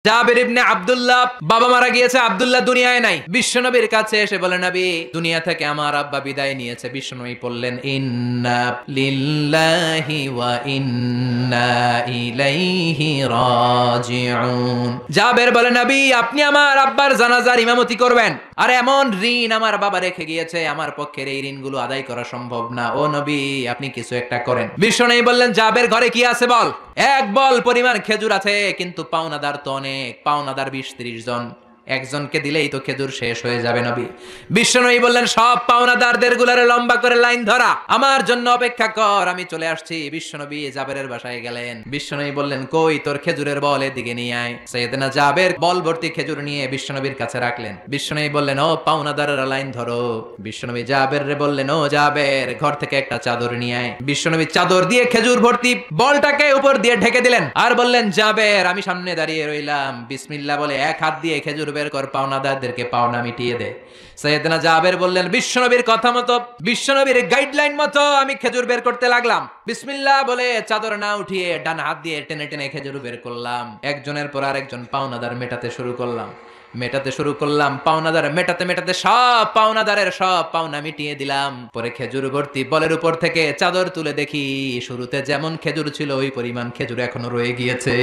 জাবের ইবনে আব্দুল্লাহ, বাবা মারা গিয়েছে, আব্দুল্লাহ দুনিয়ায় নাই। বিশ্বনবীর কাছে এসে বলে, নবী দুনিয়া থেকে আমার আব্বা বিদায় নিয়েছে। বিশ্বনবী বললেন, ইন্না লিল্লাহি ওয়া ইন্না ইলাইহি রাজিউন। জাবের বলে, নবী আপনি আমার আব্বার জানাজার ইমামতি করবেন। আর এমন ঋণ আমার বাবা রেখে গিয়েছে, আমার পক্ষের এই ঋণগুলো আদায় করা সম্ভব না। ও নবী আপনি কিছু একটা করেন। বিশ্বনবী বললেন, জাবের ঘরে কি আছে বল। এক বল পরিমাণ খেজুর আছে, কিন্তু পাওনাদার তো অনেক, পাওনাদার 20-30 জন, একজনকে দিলেই তো খেজুর শেষ হয়ে যাবে। নবী বিশ্বনবী বললেন, সব পাওনাদারদের গুলারে লম্বা করে লাইন ধরা, আমার জন্য অপেক্ষা কর, আমি চলে আসছি। বিশ্বনবী জাবেরের বাসায় গেলেন। বিশ্বনবী বললেন, কই তোর খেজুরের বল, এদিকে নিয়ে আয়। সাইয়েদনা জাবের বল ভর্তি খেজুর নিয়ে বিশ্বনবীর কাছে রাখলেন। বিশ্বনবী বললেন, ও পাওনাদারেরা লাইন ধরো। বিশ্বনবী জাবেররে বললেন, ও জাবের ঘর থেকে একটা চাদর নিয়ে আয়। বিশ্বনবী চাদর দিয়ে খেজুর ভর্তি বলটাকে উপর দিয়ে ঢেকে দিলেন, আর বললেন, জাবের আমি সামনে দাঁড়িয়ে রইলাম, বিসমিল্লাহ বলে এক হাত দিয়ে খেজুর বের কর, পাওনাদারদেরকে পাওনা মিটিয়ে দে। সাইয়েদনা জাবের বললেন, বিশ্বনবীর কথা মতো, বিশ্বনবীর গাইডলাইন মতো আমি খেজুর বের করতে লাগলাম। বিসমিল্লাহ বলে চাদর না উঠিয়ে ডান হাত দিয়ে টেনে টেনে খেজুর বের করলাম। একজনের পর আরেকজন পাওনাদার মেটাতে শুরু করলাম। পাওনাদার মেটাতে মেটাতে সব পাওনাদারের সব পাওনা মিটিয়ে দিলাম। পরে খেজুর ভর্তি বলের উপর থেকে চাদর তুলে দেখি, শুরুতে যেমন খেজুর ছিল ওই পরিমাণ খেজুর এখনো রয়ে গিয়েছে।